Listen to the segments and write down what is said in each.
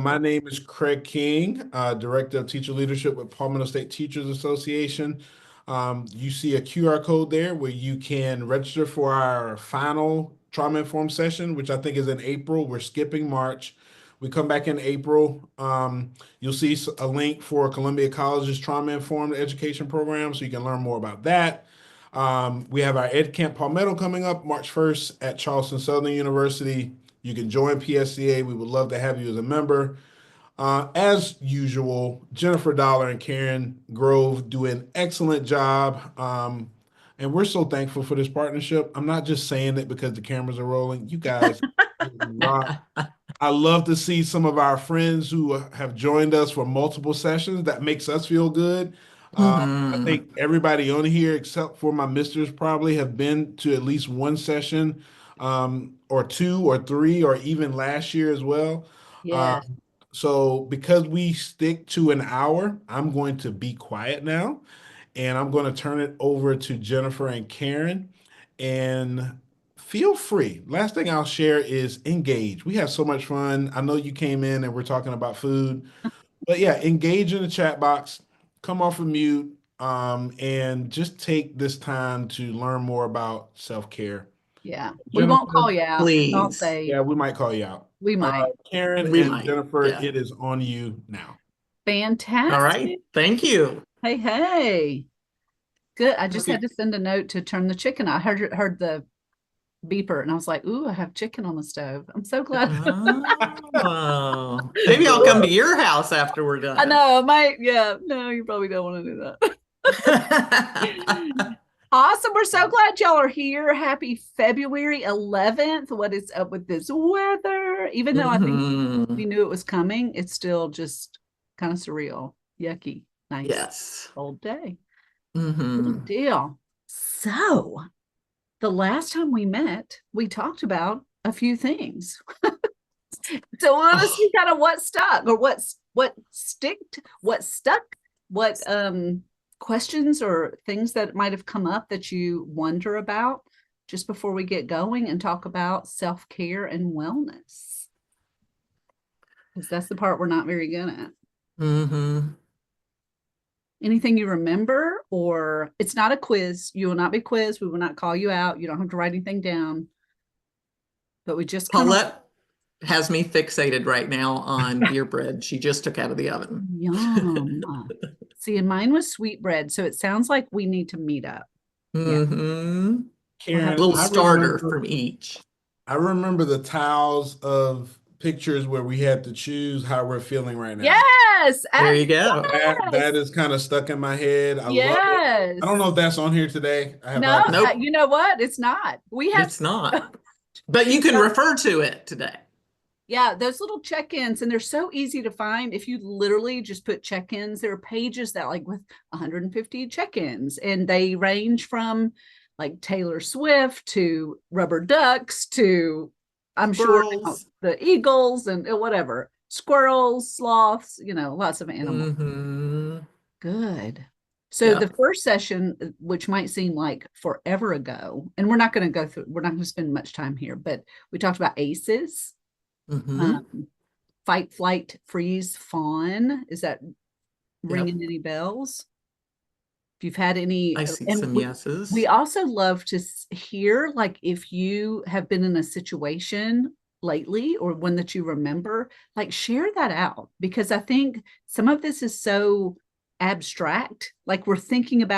My name is Craig King, Director of Teacher Leadership with Palmetto State Teachers Association. You see a QR code there where you can register for our final trauma-informed session, which I think is in April. We're skipping March. We come back in April. You'll see a link for Columbia College's trauma-informed education program, so you can learn more about that. We have our Ed Camp Palmetto coming up March 1st at Charleston Southern University. You can join PSCA. We would love to have you as a member. As usual, Jennifer Dollar and Karen Grove do an excellent job. And we're so thankful for this partnership. I'm not just saying it because the cameras are rolling. You guys rock. I love to see some of our friends who have joined us for multiple sessions. That makes us feel good. I Hmm. think everybody on here, except for my misters, probably have been to at least one session, or two or three, or even last year as well. Uh, Yes. so because we stick to an hour, I'm going to be quiet now, and I'm going to turn it over to Jennifer and Karen. And feel free. Last thing I'll share is engage. We have so much fun. I know you came in and we're talking about food, but yeah, engage in the chat box, come off of mute, and just take this time to learn more about self-care. Yeah. We won't call Jennifer, you out. Don't Please. say yeah, we might call you out. we might. Karen We and might. Jennifer, Yeah. it is on you now. All right. Fantastic. Thank you. Hey, hey. Good. I just Okay. had to send a note to turn the chicken. I heard the beeper and I was like, ooh, I have chicken on the stove. I'm so glad. Oh, maybe I'll come to your house after we're I done. know, I might. Yeah. No, you probably don't want to do that. Awesome. We're so glad y'all are here. Happy February 11th. What is up with this weather? Even though I think we Mhm. knew it was coming, it's still just kind of surreal. Yucky. Nice. Yes. Cold day. Hmm. Good deal. So, the last time we met, we talked about a few things. So, we want to Oh, see kind of what stuck or what sticked, what stuck, what questions or things that might have come up that you wonder about just before we get going and talk about self-care and wellness. Because that's the part we're not very good at. hmm. Anything you remember, or it's not a quiz. You will not be quizzed. We will not call you out. You don't have to write anything down. But we just kind of Paulette has me fixated right now on beer bread she just took out of the oven. yum. See, and mine was sweet bread. So it sounds like we need to meet up. Yeah. Hmm. We'll have Karen, Little to. starter from each. I remember the tiles of pictures where we had to choose how we're feeling right now. Yes. There you go. That Yes. is kind of stuck in my head. I love it. I don't Yes. know if that's on here today. I have No, not. Nope, you know what? It's not. We have, it's not. But you can refer to it today. yeah, those little check-ins, and they're so easy to find. If you literally just put check-ins, there are pages that like with 150 check-ins, and they range from like Taylor Swift to rubber ducks to, I'm sure now, Squirrels. the eagles and whatever, squirrels, sloths, lots of animals. Hmm. Good. So the Yep. first session, which might seem like forever ago, and we're not going to spend much time here, but we talked about ACEs, Hmm. um, fight, flight, freeze, fawn. Is that Yep. ringing any bells? If you've had any, I see and some we yeses. also love to hear like if you have been in a situation lately or one that you remember, like share that out because I think some of this is so abstract. Like we're thinking of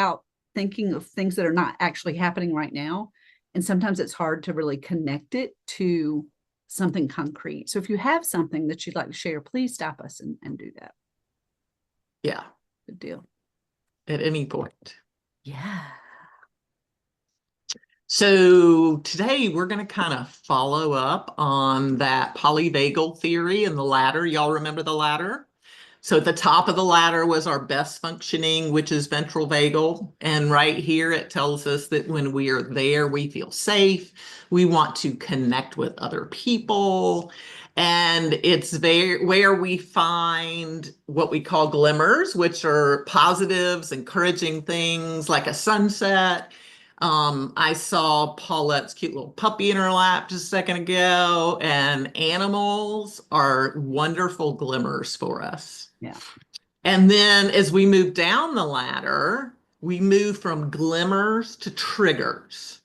things that are not actually happening right now. And sometimes it's hard to really connect it to something concrete. So if you have something that you'd like to share, please stop us and do that. Yeah, Good deal. at any point. Yeah. So today we're going to kind of follow up on that polyvagal theory and the ladder. Y'all remember the ladder? So at the top of the ladder was our best functioning, which is ventral vagal. And right here, it tells us that when we are there, we feel safe. We want to connect with other people. And it's there where we find what we call glimmers, which are positives, encouraging things like a sunset. I saw Paulette's cute little puppy in her lap just a second ago, and animals are wonderful glimmers for us. Yeah. And then as we move down the ladder, we move from glimmers to triggers.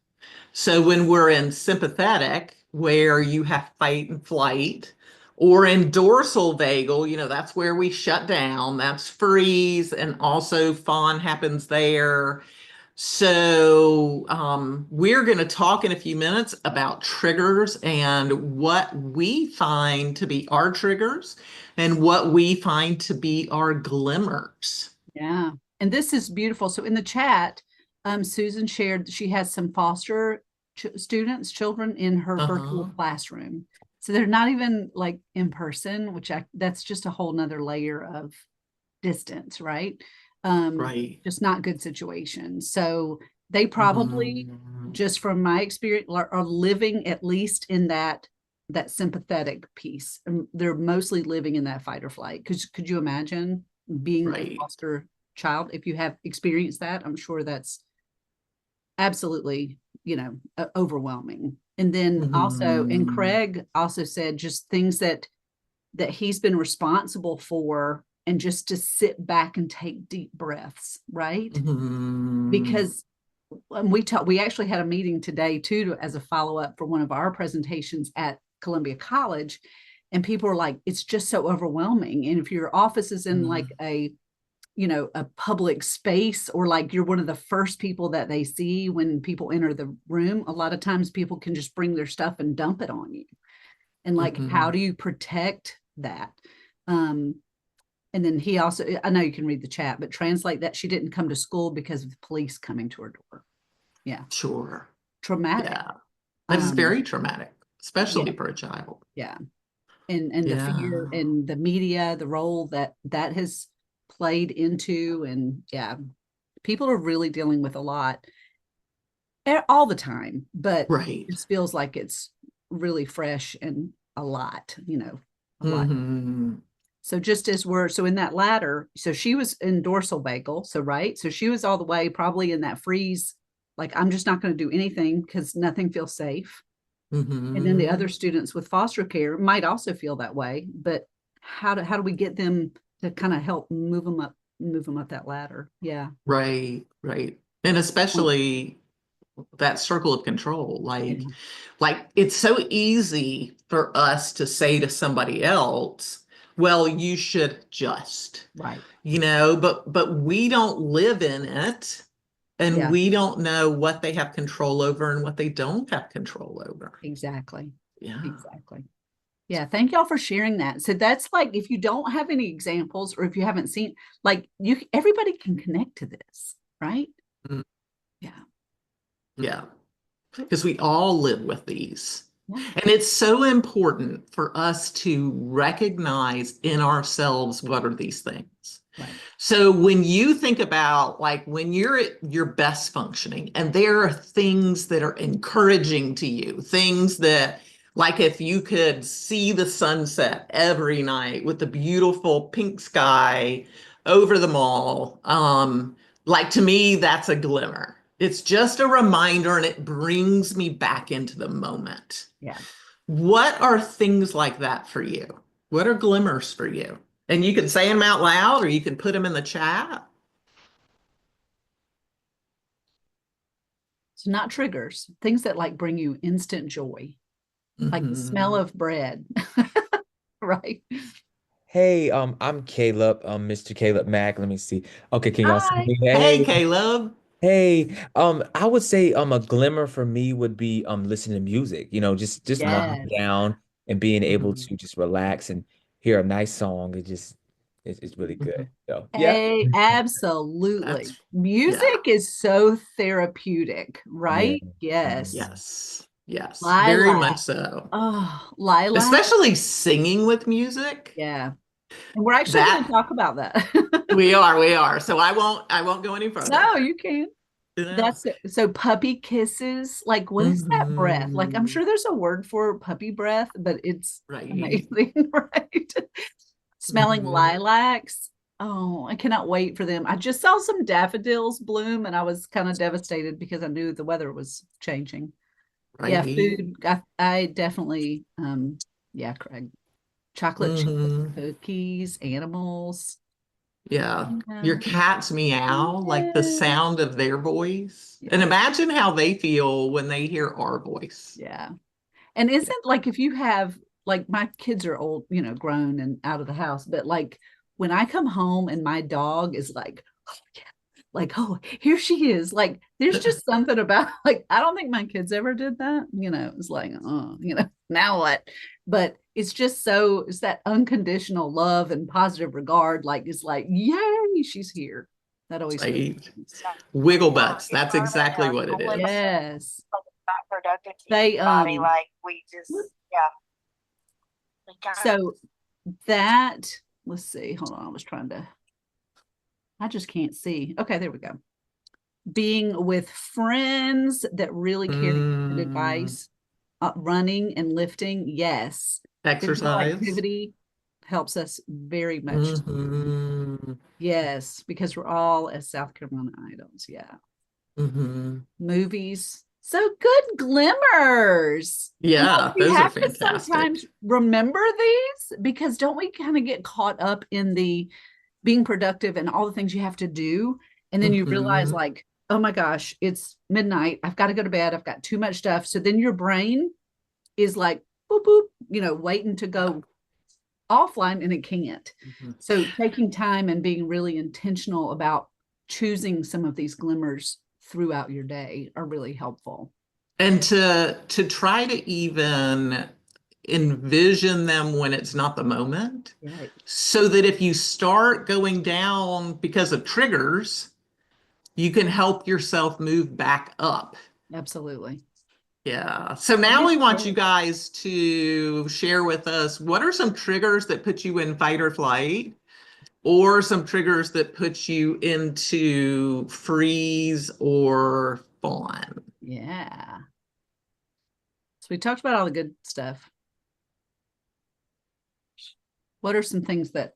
So when we're in sympathetic, where you have fight and flight, or in dorsal vagal, that's where we shut down, that's freeze, and also fawn happens there. So we're going to talk in a few minutes about triggers and what we find to be our triggers and what we find to be our glimmers. Yeah. And this is beautiful. So in the chat, Susan shared she has some foster children in her virtual classroom. So they're not even like in person, which that's just a whole nother layer of distance, right? Right. Just not good situations. So they probably, just from my experience, are living at least in that sympathetic piece. They're mostly living in that fight or flight. Could you imagine being a foster child? If you have experienced that, I'm sure that's absolutely, overwhelming. And then also, and Craig also said just things that he's been responsible for, and just to sit back and take deep breaths, right? Because we actually had a meeting today too, as a follow-up for one of our presentations at Columbia College, and people are like, it's just so overwhelming. And if your office is in like a public space, or like you're one of the first people that they see when people enter the room, a lot of times people can just bring their stuff and dump it on you. And like, how do you protect that? And then he also, I know you can read the chat, but translate that she didn't come to school because of the police coming to her door. Yeah. Sure. Traumatic. Yeah. That is very traumatic, especially for a child. Yeah. And the fear and the media, the role that has played into, and people are really dealing with a lot all the time, but it just feels like it's really fresh and a lot, a lot. So just as so in that ladder, so she was in dorsal vagal. So, right. So she was all the way probably in that freeze. Like, I'm just not going to do anything because nothing feels safe. And then the other students with foster care might also feel that way, but how do we get them to kind of help move them up that ladder? Yeah. Right. And especially that circle of control, like it's so easy for us to say to somebody else, well, you should just, but we don't live in it, and we don't know what they have control over and what they don't have control over. Exactly. Yeah. Exactly. Yeah. Thank y'all for sharing that. So that's like, if you don't have any examples, or if you haven't seen, like, everybody can connect to this, right? Yeah. Because we all live with these. And it's so important for us to recognize in ourselves, what are these things? Right. So when you think about, like, when you're at your best functioning, and there are things that are encouraging to you, things that, like, if you could see the sunset every night with the beautiful pink sky over the mall, like, to me, that's a glimmer. It's just a reminder, and it brings me back into the moment. Yeah. What are things like that for you? What are glimmers for you? And you can say them out loud, or you can put them in the chat. So not triggers, things that like bring you instant joy, like the smell of bread, right? Hey, I'm Caleb, Mr. Caleb Mack. Let me see. Okay, can y'all see me? Hey, Caleb. Hey, I would say a glimmer for me would be listening to music, just winding down and being able to just relax and hear a nice song. It's really good. So Hey, absolutely. Music is so therapeutic, right? Yes. Very much so. Oh, Lilac. Especially singing with music. Yeah. And we're actually going to talk about that. we are. So I won't go any further. No, you can't. That's it. So puppy kisses, like, what is that breath? Like, I'm sure there's a word for puppy breath, but it's amazing, right? Smelling lilacs. Oh, I cannot wait for them. I just saw some daffodils bloom and I was kind of devastated because I knew the weather was changing. Yeah, Right. food. I definitely, yeah, Craig. Chocolate chip Mhm. cookies, animals. Yeah. Your Yeah. cats meow, like the Yes. sound of their voice. And Yeah. imagine how they feel when they hear our voice. Yeah. And isn't like if you have like my kids are old, grown and out of the house, but like when I come home and my dog is like, oh yeah, like, oh, here she is. Like there's just something about like I don't think my kids ever did that. It's like, oh, now what? But it's just it's that unconditional love and positive regard. Like it's like, yay, she's here. That always feels Right. nice. Wiggle butts. That's exactly what it is. Yes. Not productive to They your body. Like we just, yeah. We so that let's see, hold on, I just can't see. Okay, there we go. Being with friends that really care to give good Mm, advice, running and lifting, yes. Physical exercise. activity helps us very much. Mhm. Yes, because we're all as South Carolina idols. Yeah. Mhm. Movies. So good glimmers. Yeah, We those are have to fantastic. sometimes remember these because don't we kind of get caught up in the being productive and all the things you have to do. And then you realize Mhm. like, oh my gosh, it's midnight. I've got to go to bed. I've got too much stuff. So then your brain is like, boop, boop, waiting to go offline and it can't. Mhm. So taking time and being really intentional about choosing some of these glimmers throughout your day are really helpful. And to try to even envision them when it's not the moment, Right. so that if you start going down because of triggers, you can help yourself move back up. Absolutely. Yeah. So now we want you guys to share with us what are some triggers that put you in fight or flight, or some triggers that put you into freeze or fawn. Yeah. So we talked about all the good stuff. What are some things that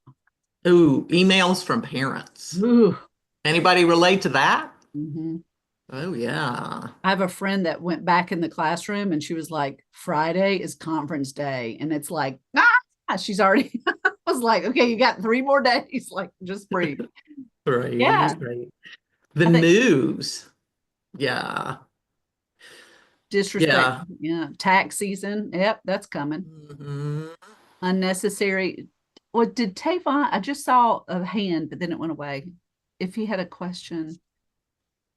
Ooh, emails from parents. ooh, Anybody relate to that? mhm. Oh, yeah. I have a friend that went back in the classroom and she was like, Friday is conference day. And it's like, she's already I was like, okay, you got 3 more days. Like, just breathe. Right. Yeah. Right. The I think news. Yeah. disrespect. Yeah. Yeah. Tax season. Yep, that's coming. Mhm. Unnecessary. What did Tavon? I just saw a hand, but then it went away. If he had a question.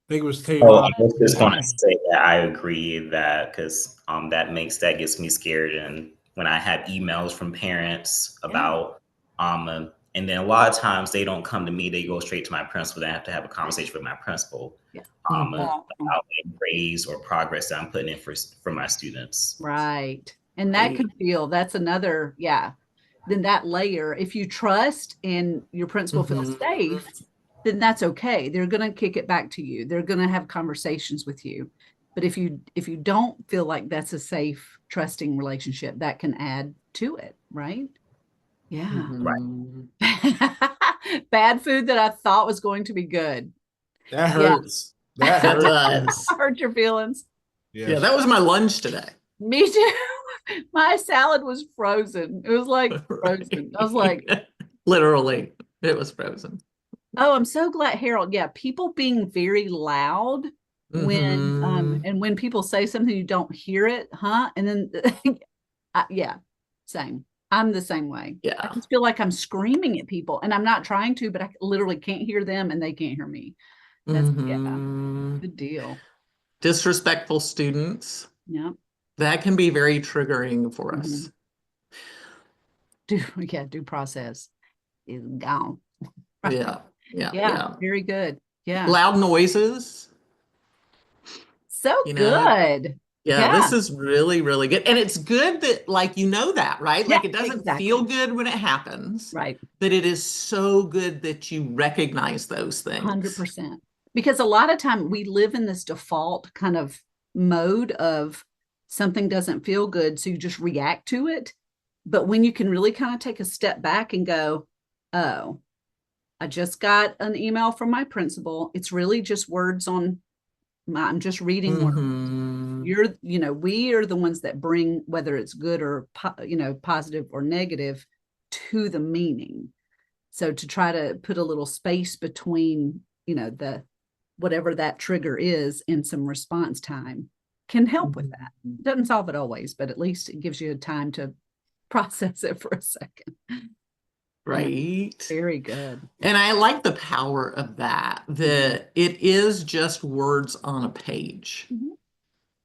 I think it was Oh, Tavon. I was just going to say that I agree that because that gets me scared. And when I have emails from parents about and then a lot of times they don't come to me; they go straight to my principal. Then I have to have a conversation with my principal Mhm. about like grades or progress that I'm putting in for my students. Right. And that Right. could feel that's another, then that layer, if you trust and your principal feels Mhm. safe, then that's okay. They're going to kick it back to you. They're going to have conversations with you. But if you don't feel like that's a safe, trusting relationship, that can add to it, right? Yeah. Mhm. Bad food that I thought was going to be good. That Yeah. hurts. That That hurts. does. Hurt your feelings. Yeah, Yes. that was my lunch today. Me too. My salad was frozen. It was like frozen. I was like, literally, it was frozen. oh, I'm so glad, Harold. Yeah, people being very loud when Mhm. and when people say something you don't hear it, huh? And then yeah, same. I'm the same way. I Yeah. just feel like I'm screaming at people and I'm not trying to, but I literally can't hear them and they can't hear me. That's Mhm. good deal. Disrespectful students. Yeah. That can be very triggering for us. Due process is gone. Yeah. Yeah. Very good. Yeah. Loud noises. So You know, good. Yeah, this is really, really good. And it's good that, like, you know that, right? Like, Yeah, it doesn't exactly. feel good when it happens, Right. but it is so good that you recognize those things. 100%. Because a lot of time we live in this default kind of mode of something doesn't feel good, so you just react to it. But when you can really kind of take a step back and go, oh, I just got an email from my principal. It's really just words on I'm just reading words. Mhm. We are the ones that bring, whether it's good or, positive or negative, to the meaning. So to try to put a little space between, whatever that trigger is and some response time can help with that. Doesn't solve it always, but at least it gives you time to process it for a second. Right. Very good. And I like the power of that it is just words on a page.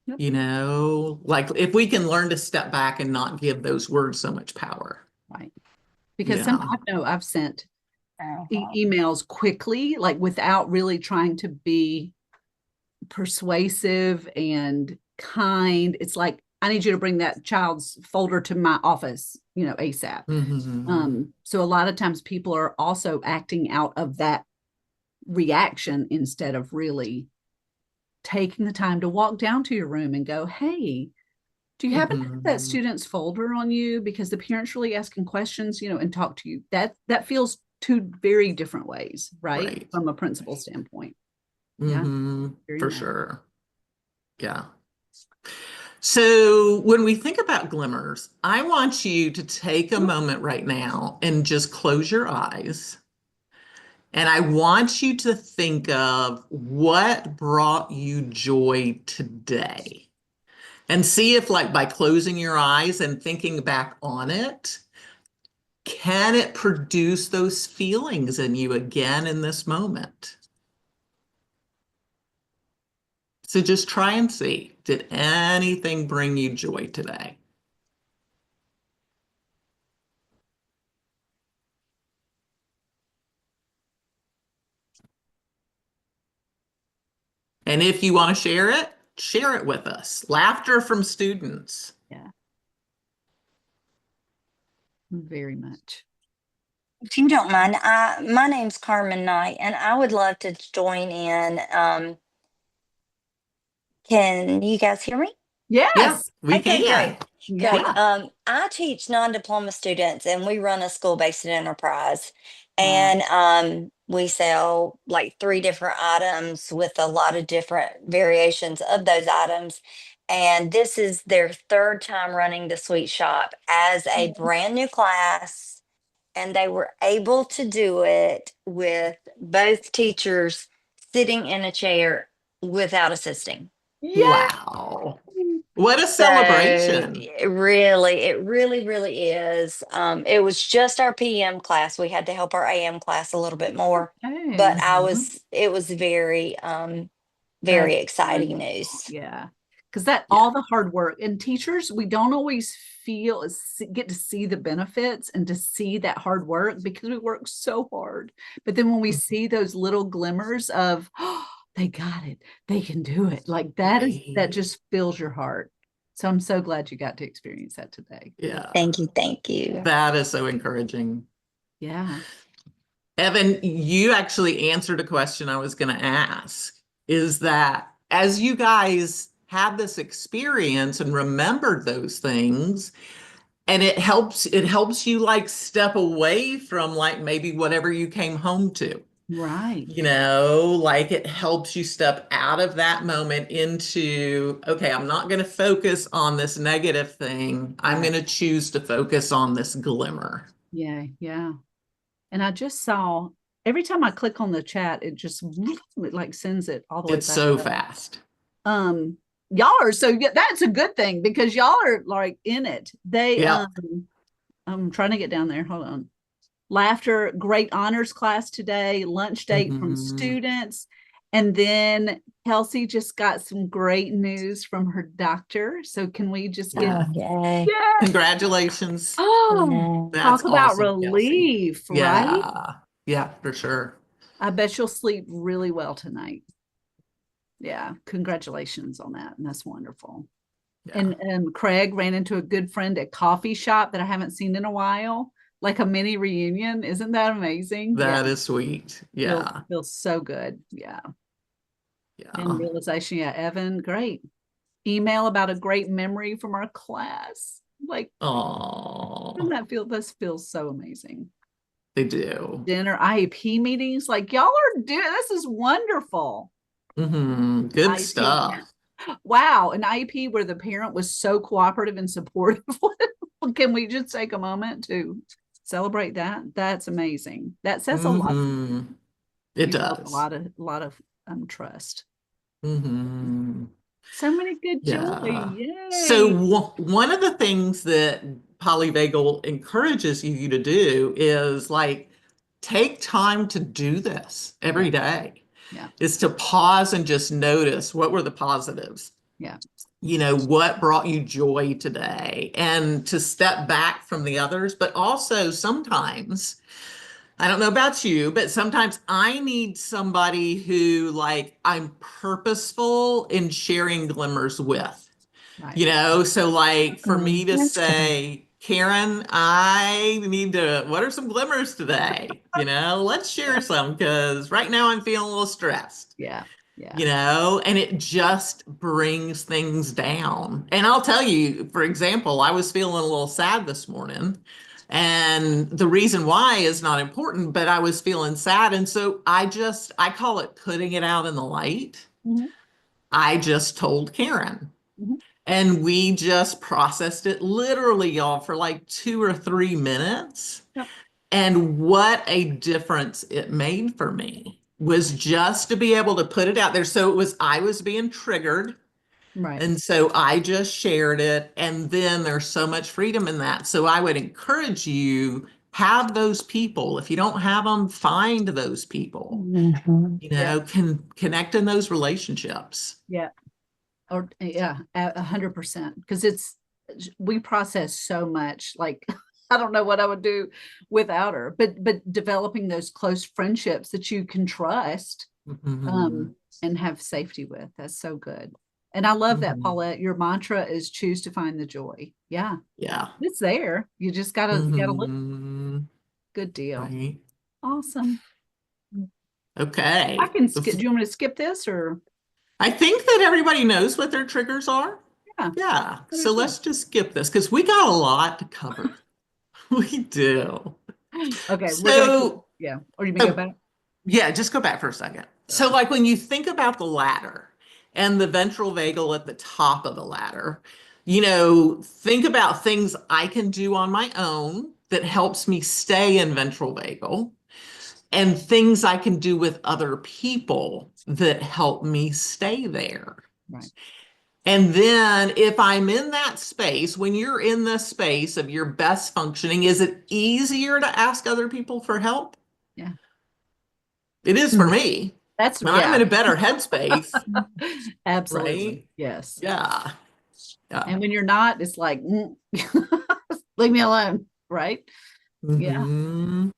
Yep. Like if we can learn to step back and not give those words so much power. Right. Because Yeah. I know I've sent emails quickly, like without really trying to be persuasive and kind. It's like, I need you to bring that child's folder to my office, ASAP. Mhm. So a lot of times people are also acting out of that reaction instead of really taking the time to walk down to your room and go, hey, do you happen to have that Mhm. student's folder on you? Because the parent's really asking questions, and talk to you. That feels two very different ways, right? Right. From a principal standpoint. Yeah. Mhm. Very For nice. sure. Yeah. So when we think about glimmers, I want you to take a moment right now and just close your eyes. And I want you to think of what brought you joy today. And see if, like, by closing your eyes and thinking back on it, can it produce those feelings in you again in this moment? So just try and see, did anything bring you joy today? And if you want to share it with us. Laughter from students. Yeah. Very much. If you don't mind, my name's Carmen Knight, and I would love to join in. Can you guys hear me? Yeah, Yes. we Okay, can. great. Yeah. I teach non-diploma students, and we run a school-based enterprise, Wow. and we sell like 3 different items with a lot of different variations of those items. And this is their 3rd time running the sweet shop as a brand new class, and they were able to do it with both teachers sitting in a chair without assisting. Yeah. Wow. What a So celebration. it really is. It was just our PM class. We had to help our AM class a little bit more, but Mhm. it was very, That's very exciting wonderful. news. Yeah. Because that Yeah. all the hard work and teachers, we don't always get to see the benefits and to see that hard work because we work so hard. But then when we see those little glimmers of, oh, they got it, they can do it, like that Right. just fills your heart. So I'm so glad you got to experience that today. Yeah. Thank you, thank you. That is so encouraging. Yeah. Evan, you actually answered a question I was going to ask, is that as you guys had this experience and remembered those things, and it helps you like step away from like maybe whatever you came home to. Right. Like it helps you step out of that moment into, okay, I'm not going to focus on this negative thing. I'm Right. going to choose to focus on this glimmer. Yeah. Yeah. And I just saw every time I click on the chat, it just like sends it all the way It's back so up. fast. Y'all are that's a good thing because y'all are like in it. Yeah. I'm trying to get down there. Hold on. Laughter, great honors class today, lunch date from students. And then Kelsey just got some great news from her doctor. So can we just get Yay. yeah. Congratulations. Oh, That's talk about awesome, Kelsey. relief, right? Yeah, for sure. I bet you'll sleep really well tonight. Yeah, congratulations on that. And that's wonderful. Yeah. And Craig ran into a good friend at coffee shop that I haven't seen in a while, like a mini reunion. Isn't that amazing? That is sweet. Yeah. Feels so good. Yeah. Yeah. And realization, yeah, Evan, great. Email about a great memory from our class. Like, Oh. this feels so amazing. They do. dinner, IEP meetings. Like y'all are doing, this is wonderful. Good IEP. stuff. Wow, an IEP where the parent was so cooperative and supportive. Can we just take a moment to celebrate that? That's amazing. That says a lot. It You built does. a lot of trust. Mm-hmm. So many good joy. Yeah. Yay. So one of the things that Polyvagal encourages you to do is like take time to do this every day. Yeah. Is to pause and just notice what were the positives. Yeah. You know, what brought you joy today, and to step back from the others. But also sometimes, I don't know about you, but sometimes I need somebody who like I'm purposeful in sharing glimmers with. Right. You know, so like for me to That's say, Karen, I need to, what are some glimmers today? You know, let's share some, because right now I'm feeling a little stressed. Yeah. Yeah. You know, and it just brings things down. And I'll tell you, for example, I was feeling a little sad this morning. And the reason why is not important, but I was feeling sad. And so I call it putting it out in the light. Mhm. I just told Karen. Mhm. And we just processed it literally, y'all, for like 2 or 3 minutes. Yep. And what a difference it made for me was just to be able to put it out there. So I was being triggered. Right. And so I just shared it. And then there's so much freedom in that. So I would encourage you, have those people. If you don't have them, find those people, you know, connect in those relationships. Yeah. Or yeah, 100%. Because we process so much. Like I don't know what I would do without her. But developing those close friendships that you can trust and have safety with. That's so good. And I love that, Paulette. Your mantra is choose to find the joy. Yeah. Yeah. It's there. You just gotta look. Good deal. Right. Awesome. Okay. I can skip. Do you want me to skip this or? I think that everybody knows what their triggers are. Yeah. Yeah. So let's just skip this because we got a lot to cover. We do. Okay. So yeah. Or you may go back. Yeah, just go back for a second. So like when you think about the ladder and the ventral vagal at the top of the ladder, you know, think about things I can do on my own that helps me stay in ventral vagal, and things I can do with other people that help me stay there. Right. And then if I'm in that space, when you're in the space of your best functioning, is it easier to ask other people for help? Yeah. It is for me. That's when I'm in a better headspace. Absolutely. Right? Yes. Yeah. And when you're not, it's like, leave me alone. Right. Mm-hmm.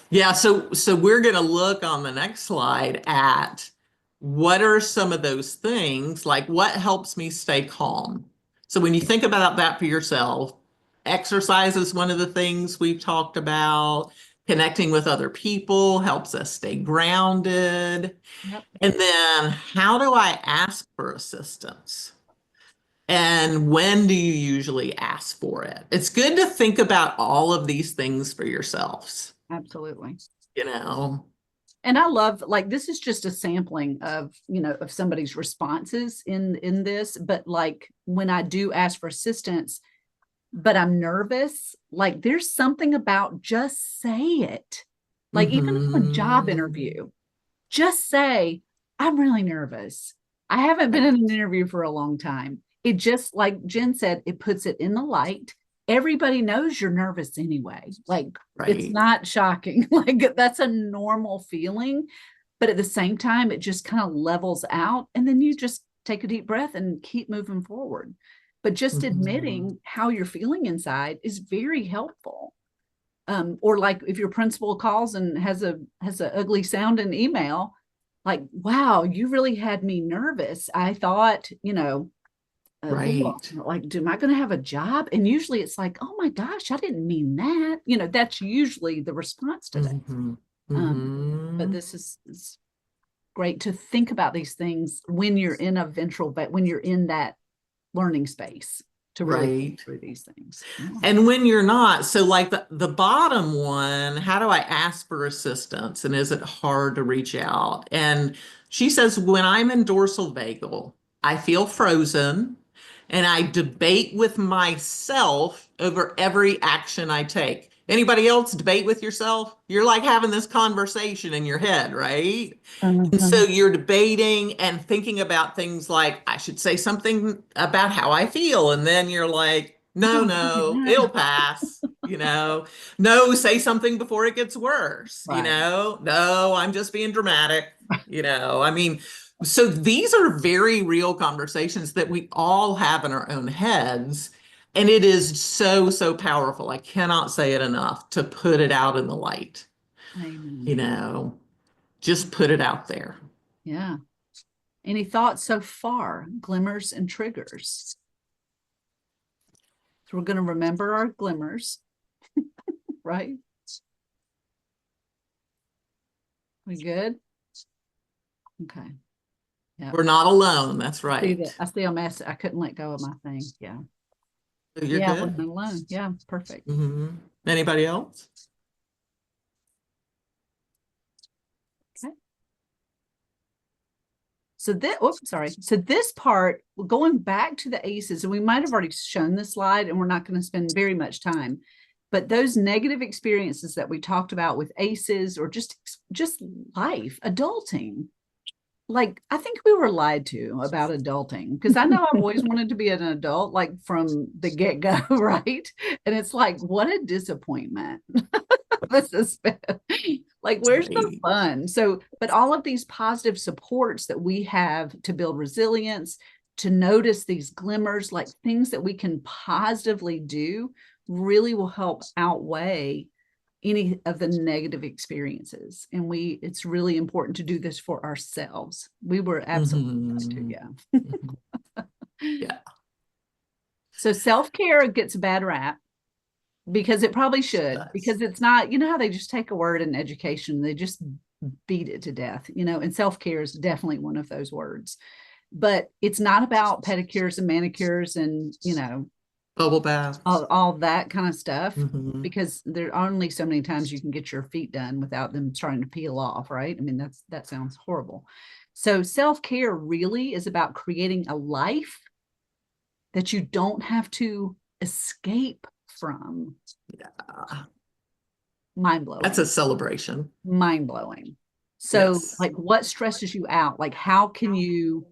Yeah. So we're going to look on the next slide at what are some of those things, like what helps me stay calm. So when you think about that for yourself, exercise is one of the things we've talked about. Connecting with other people helps us stay grounded. Yep. And then how do I ask for assistance? And when do you usually ask for it? It's good to think about all of these things for yourselves. Absolutely. You know? And I love, like, this is just a sampling of, you know, of somebody's responses in this, but like when I do ask for assistance, but I'm nervous, like there's something about just say it. Like even in a job interview, just say, I'm really nervous. I haven't been in an interview for a long time. It just, like Jen said, it puts it in the light. Everybody knows you're nervous anyway. Like it's not shocking. Like that's a normal feeling. But at the same time, it just kind of levels out. And then you just take a deep breath and keep moving forward. But just admitting how you're feeling inside is very helpful. Or like if your principal calls and has a ugly sound in email, like, wow, you really had me nervous. I thought, you know, like, am I going to have a job? And usually it's like, oh my gosh, I didn't mean that. You know, that's usually the response to that. But this is great to think about these things when you're in a ventral, when you're in that learning space. to really Right. think through these things. Yeah. And when you're not, so like the bottom one, how do I ask for assistance? And is it hard to reach out? And she says, when I'm in dorsal vagal, I feel frozen and I debate with myself over every action I take. Anybody else debate with yourself? You're like having this conversation in your head, right? And so you're debating and thinking about things like, I should say something about how I feel. And then you're like, no, it'll pass. No, say something before it gets worse. Right. No, I'm just being dramatic. I mean, so these are very real conversations that we all have in our own heads. And it is so, so powerful. I cannot say it enough to put it out in the light, Amen. just put it out there. Yeah. Any thoughts so far? Glimmers and triggers. So we're going to remember our glimmers, right? We good? Okay. Yeah. We're not alone. That's See right. that? I see a mess. I couldn't let go of my thing. Yeah. You're Yeah, we're good. not alone. Yeah, perfect. Mhm. Anybody else? So this, sorry. So this part, going back to the ACEs, and we might have already shown this slide, and we're not going to spend very much time, but those negative experiences that we talked about with ACEs or just life, adulting, like I think we were lied to about adulting, because I know I've always wanted to be an adult, like from the get-go, right? And it's like, what a disappointment. This has been like, where's the fun? So, but all of these positive supports that we have to build resilience, to notice these glimmers, like things that we can positively do, really will help outweigh any of the negative experiences. And it's really important to do this for ourselves. We were absolutely, Yeah. So self-care gets a bad rap, because it probably should, because it's not, how they just take a word in education, they just beat it to death, and self-care is definitely one of those words. But it's not about pedicures and manicures and, bubble baths, all that kind of stuff, Mhm. because there are only so many times you can get your feet done without them trying to peel off, right? I mean, that sounds horrible. So self-care really is about creating a life that you don't have to escape from. Yeah. Mind-blowing. That's a celebration. Mind-blowing. So Yes. like, what stresses you out? Like, how can you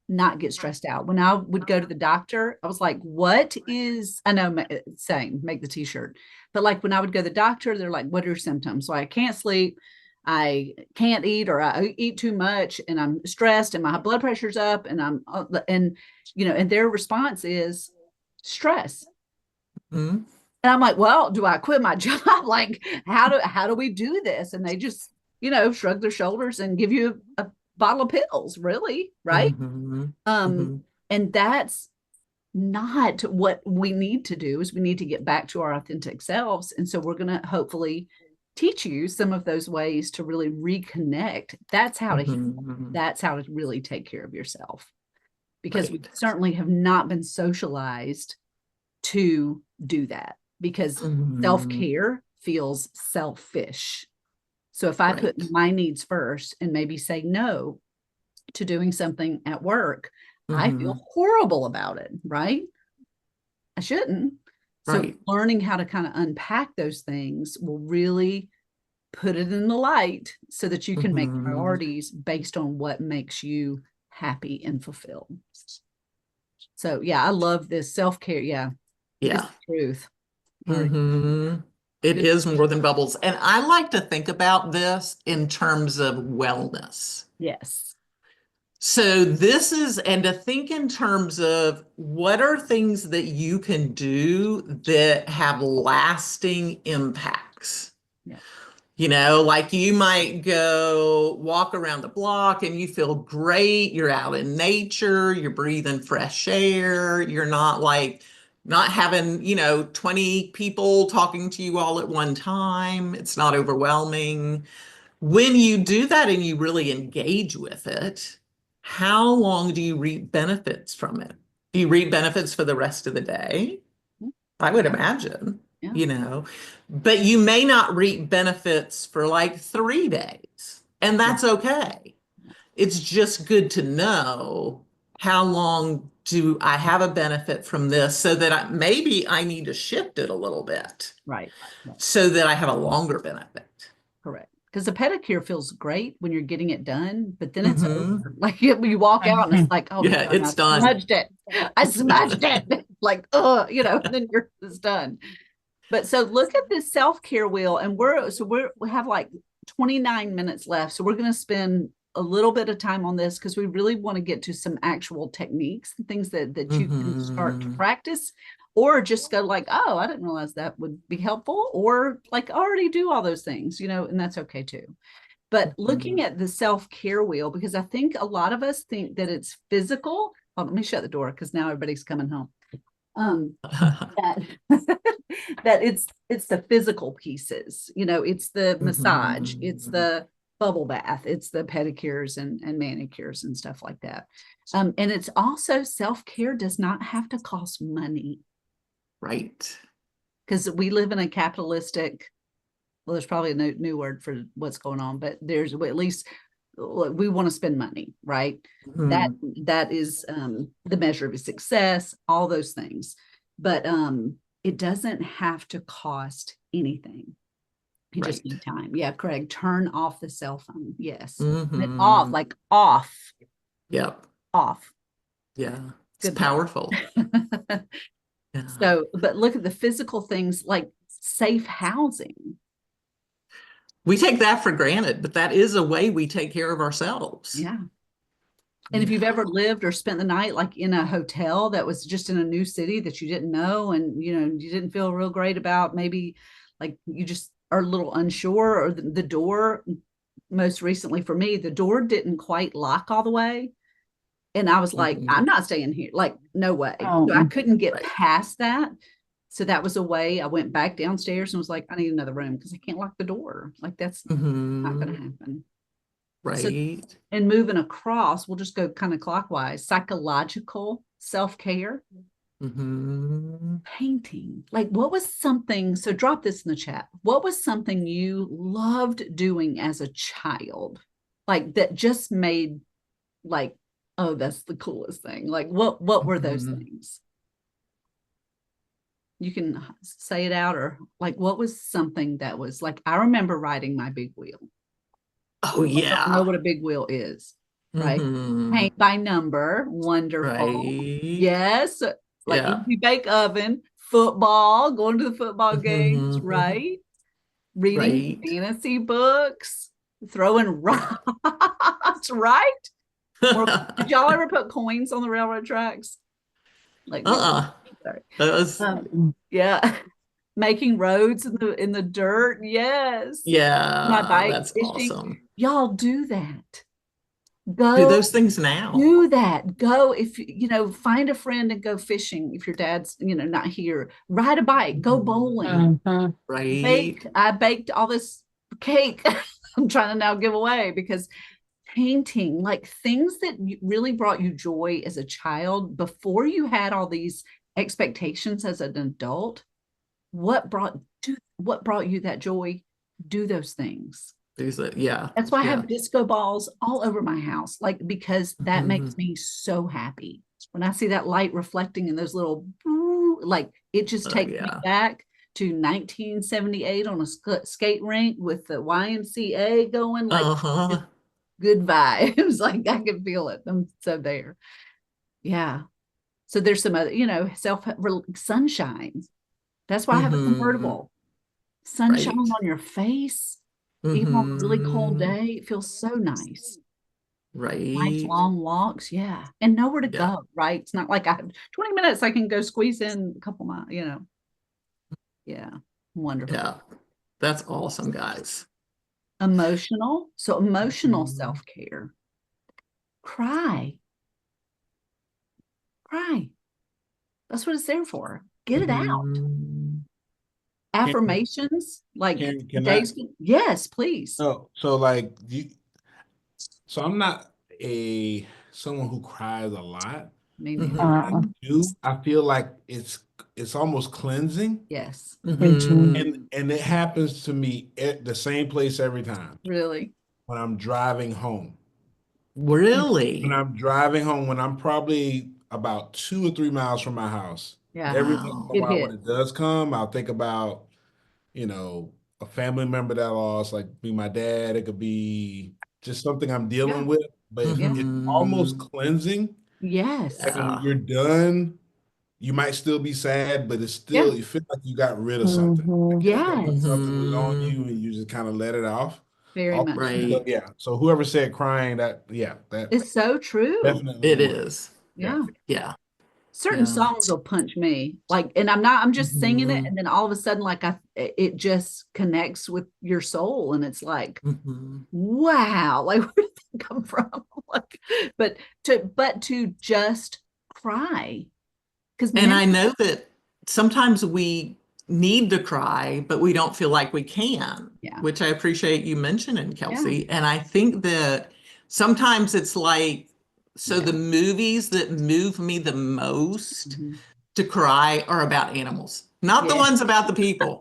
not get stressed out? When I would go to the doctor, I was like, I know, same, make the t-shirt. But like when I would go to the doctor, they're like, what are your symptoms? So I can't sleep, I can't eat, or I eat too much, and I'm stressed, and my blood pressure's up, and and their response is stress. Mhm. And I'm like, well, do I quit my job? Like, how do we do this? And they just, shrug their shoulders and give you a bottle of pills, really, right? Mhm. And that's not what we need to do. Is we need to get back to our authentic selves. And so we're going to hopefully teach you some of those ways to really reconnect. That's how to Mhm. that's how to really take care of yourself, because we Right. certainly have not been socialized to do that, because Mhm. self-care feels selfish. So if I put Right. my needs first and maybe say no to doing something at work, I feel Mhm. horrible about it, right? I shouldn't. So Right. learning how to kind of unpack those things will really put it in the light so that you can make Mhm. priorities based on what makes you happy and fulfilled. So yeah, I love this self-care. Yeah. Yeah. It's the truth. Mhm. It is more than bubbles. And I like to think about this in terms of wellness. Yes. So and to think in terms of what are things that you can do that have lasting impacts. Yeah. Like you might go walk around the block and you feel great. You're out in nature, you're breathing fresh air. You're not having, 20 people talking to you all at one time. It's not overwhelming. When you do that and you really engage with it, how long do you reap benefits from it? Do you reap benefits for the rest of the day? I would imagine, Yeah. you know, but you may not reap benefits for like 3 days, and that's okay. It's just good to know how long do I have a benefit from this, so that maybe I need to shift it a little bit Right. so that I have a longer benefit. Correct. Because the pedicure feels great when you're getting it done, but then it's Mhm. over. Like you walk out and it's like, oh, Yeah, my God, it's I done. smudged it. I smudged it. Like, oh, you know, and then it's done. But so look at this self-care wheel, and we have like 29 minutes left. So we're going to spend a little bit of time on this because we really want to get to some actual techniques and things that you can start to Mhm. practice, or just go like, oh, I didn't realize that would be helpful, or like already do all those things, you know, and that's okay too. But looking at the self-care wheel, because I think a lot of us think that it's physical. Oh, let me shut the door because now everybody's coming home. That that it's the physical pieces, you know, it's the massage, it's the bubble bath, it's the pedicures and manicures and stuff like that. And it's also self-care does not have to cost money, Right. because we live in a capitalistic, well, there's probably a new word for what's going on, but there's at least we want to spend money, right? That is the measure of success, all those things. But it doesn't have to cost anything. You just Right. need time. Yeah, Craig, turn off the cell phone. Yes. Mhm. Off, like off, Yep. off. Yeah. It's Good. powerful. Yeah. So, but look at the physical things like safe housing. We take that for granted, but that is a way we take care of ourselves. Yeah. And if you've ever lived or spent the night like in a hotel that was just in a new city that you didn't know, and you know, you didn't feel real great about, maybe like you just are a little unsure, or the door, most recently for me, the door didn't quite lock all the way. And I was like, I'm not staying here. Like, no way. So I couldn't get Right. past that. So that was a way I went back downstairs and was like, I need another room because I can't lock the door. Like, that's not going to happen. Right. So, and moving across, we'll just go kind of clockwise. Psychological self-care, painting. Like, what was something? So drop this in the chat. What was something you loved doing as a child, like that just made like, oh, that's the coolest thing. Like, what were those things? You can say it out, or like, what was something that was like, I remember riding my big wheel. Oh, yeah. I don't know what a big wheel is, right? Paint by number, wonderful. Right. Yes, like Easy Bake Oven, football, going to the football games, right? Reading fantasy books, throwing rocks, right? Or did y'all ever put coins on the railroad tracks? Like, sorry. That was yeah. Making roads in the dirt. Yes. Yeah. My bike That's fishing. awesome. Y'all do that. Go do those things now. Do that. Go, if you know, find a friend and go fishing. If your dad's, you know, not here, ride a bike, go bowling. Right. I baked all this cake. I'm trying to now give away, because painting, like things that really brought you joy as a child before you had all these expectations as an adult. What brought you that joy? Do those things. Yeah. That's why I have disco balls all over my house, like, because that makes me so happy. When I see that light reflecting in those little, like, it just takes me back to 1978 on a skate rink with the YMCA going, like, good vibes. Like, I can feel it. I'm so there. Yeah. So there's some other, you know, sunshine. That's why I have a convertible. Sunshine on your face. Even on a really cold day, it feels so nice. Right. Nice long walks, yeah. And nowhere to go, right? It's not like I have 20 minutes, I can go squeeze in a couple miles, you know. Yeah, wonderful. Yeah, that's awesome, guys. Emotional. So emotional self-care. Cry. That's what it's there for. Get it out. Affirmations, like days. Yes, please. So like so I'm not someone who cries a lot, Me Mhm. neither. I do. I feel like it's almost cleansing, Yes, Mhm. and it happens to me at the same place every time really. when I'm driving home. Really? When I'm driving home, when I'm probably about 2 or 3 miles from my house, Yeah. every once in a Wow. It while when hit. it does come, I'll think about, a family member that I lost, like be my dad. It could be just something I'm Yeah. dealing with, but Yeah. it's almost Mhm. cleansing. Yes. And when Yeah. you're done, you might still be sad, but it's Yeah. still, you feel like you got rid of something. Like you feel like Yes. something was on Mhm. you and you just kind of let it off. Very much so. Right. So yeah. So whoever said crying, that It's so true. definitely It works. is. Yeah. Yeah. Certain Yeah. songs will punch me. Like, and I'm just singing it, Mhm. and then all of a sudden, like it just connects with your soul, and it's like, Mhm. wow, like where did that come from? Like, but to just cry. Because And men, I know that sometimes we need to cry, but we don't feel like we can, yeah, which I appreciate you mentioning, yeah, Kelsey. And I think that sometimes it's like, so yeah. the movies that move me the most Mhm. to cry are about animals, not the Yeah. ones about the people,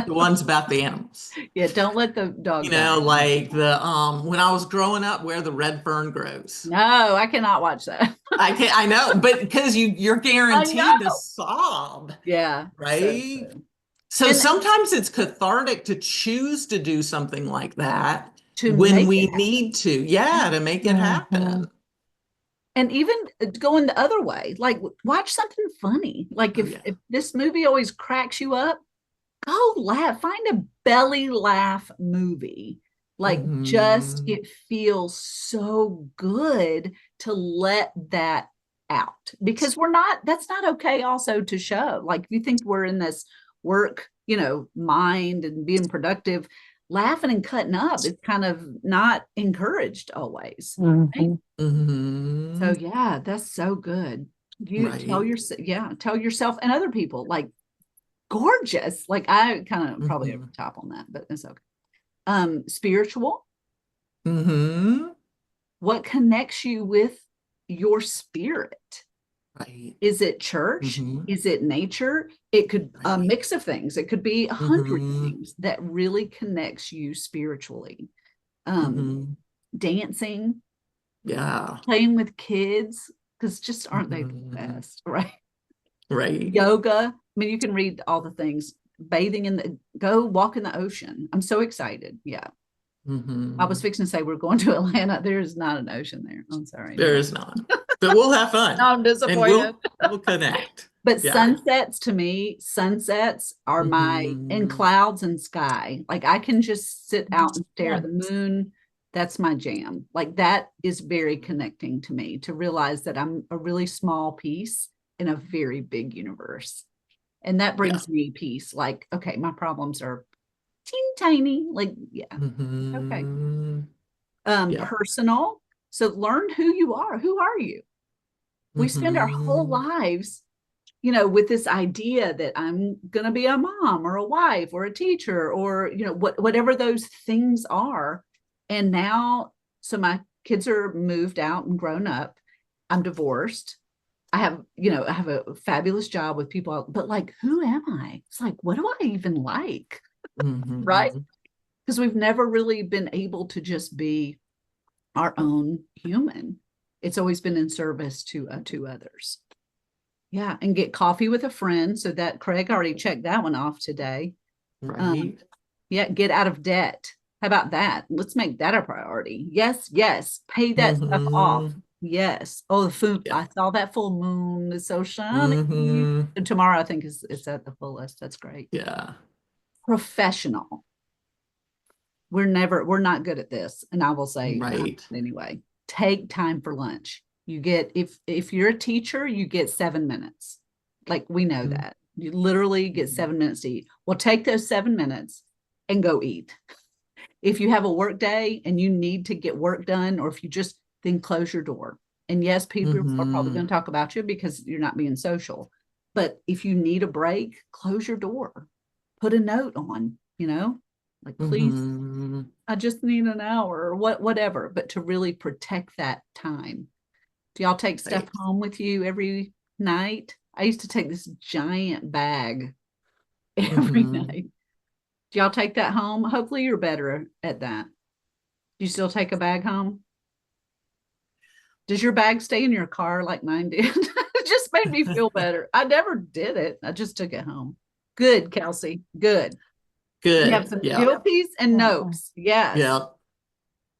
the ones about the animals. Yeah, don't let the dog You die. know, like the when I was growing up, Where the Red Fern Grows. No, I cannot watch that. I know, but because you're I guaranteed to know. sob, Yeah, so right? true. So And sometimes it's cathartic to choose to do something like that to when make we it happen. need to, yeah, to make it happen. And even going the other way, like watch something funny. Like Oh if yeah. if this movie always cracks you up, go laugh. Find a belly laugh movie. Like just Mhm. it feels so good to let that out because that's not okay also to show. Like if you think we're in this work, mind and being productive, laughing and cutting up is kind of not encouraged always. Right? So Mhm. yeah, that's so good. You Right. tell yourself and other people like gorgeous. Like I kind of probably over Mhm. the top on that, but it's okay. Spiritual, Mhm. what connects you with your spirit? Right. Is it church? Mhm. Is it nature? It could a Right. mix of things. It could be 100 Mhm. things that really connects you spiritually. Um, Mhm. dancing, Yeah. playing with kids, because just aren't they the Mhm. best, right? Right. Yoga. I mean, you can read all the things. Bathing go walk in the ocean. I'm so excited. Yeah. I was Mhm. fixing to say we're going to Atlanta. There's not an ocean there. I'm sorry. There No. is not, but we'll have fun I'm and disappointed. we'll connect. But Yeah. sunsets to me, sunsets are my in Mhm. clouds and sky. Like I can just sit out and stare at the moon. That's my jam. Like that is very connecting to me to realize that I'm a really small piece in a very big universe. And that Yeah. brings me peace. Like, okay, my problems are teeny tiny. Like, yeah, okay. Mhm. Yeah. Personal. So learn who you are. Who are you? We spend our whole Mhm. lives, with this idea that I'm going to be a mom or a wife or a teacher or, whatever those things are. And now, so my kids are moved out and grown up. I'm divorced. I have a fabulous job with people, but like, who am I? It's like, what do I even like? Right? Mhm. Because we've never really been able to just be our own human. It's always been in service to others. Yeah, and get coffee with a friend. So that Craig already checked that one off today. Right. Yeah, get out of debt. How about that? Let's make that a priority. Yes, yes. Pay that stuff off. Mhm. Yes. Oh, the food. Yeah. I saw that full moon. It's so shiny. Mhm. And tomorrow, I think is at the fullest. That's great. Yeah. Professional. We're not good at this. And I will say Right. anyway, take time for lunch. You get, if you're a teacher, you get 7 minutes. Like we know Mhm. that. You literally get 7 minutes to eat. Well, take those 7 minutes and go eat. If you have a work day and you need to get work done, or if you just then close your door. And yes, people are probably going Mhm. to talk about you because you're not being social. But if you need a break, close your door. Put a note on, like please, Mhm. I just need an hour or whatever, but to really protect that time. Do y'all take stuff Right. home with you every night? I used to take this giant bag every Mhm. night. Do y'all take that home? Hopefully you're better at that. Do you still take a bag home? Does your bag stay in your car like mine did? It just made me feel better. I never did it. I just took it home. Good, Kelsey. Good. We have Good. some Yeah. guilties and notes. Yes. Yeah.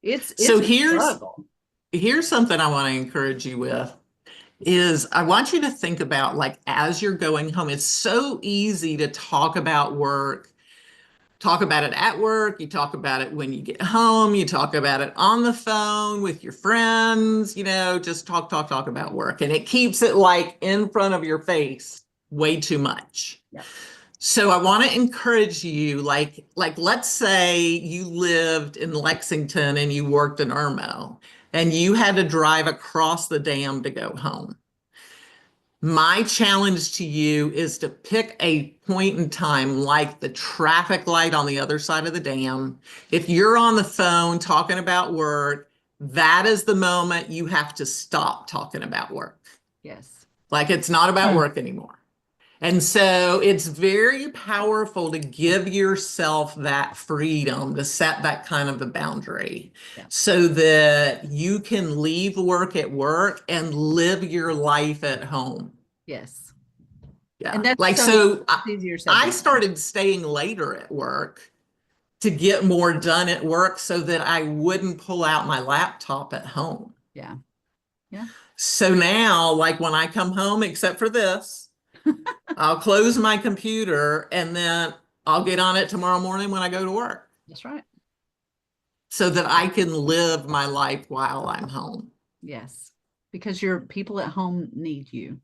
It's So a struggle. here's something I want to encourage you with is I want you to think about, like, as you're going home, it's so easy to talk about work, talk about it at work, you talk about it when you get home, you talk about it on the phone with your friends, just talk about work. And it keeps it like in front of your face way too much. Yeah. So I want to encourage you, like let's say you lived in Lexington and you worked in Irmo and you had to drive across the dam to go home. My challenge to you is to pick a point in time, like the traffic light on the other side of the dam. If you're on the phone talking about work, that is the moment you have to stop talking about work. Yes. Like, it's not about work anymore. And so it's very powerful to give yourself that freedom to set that kind of a boundary, so that you can leave work at work and live your life at home. Yes. Yeah. And that's Like, so so easier said I than done. started staying later at work to get more done at work so that I wouldn't pull out my laptop at home. Yeah. Yeah. So now, like, when I come home, except for this, I'll close my computer and then I'll get on it tomorrow morning when I go to work, That's right. so that I can live my life while I'm home. Yes. Because your people at home need you.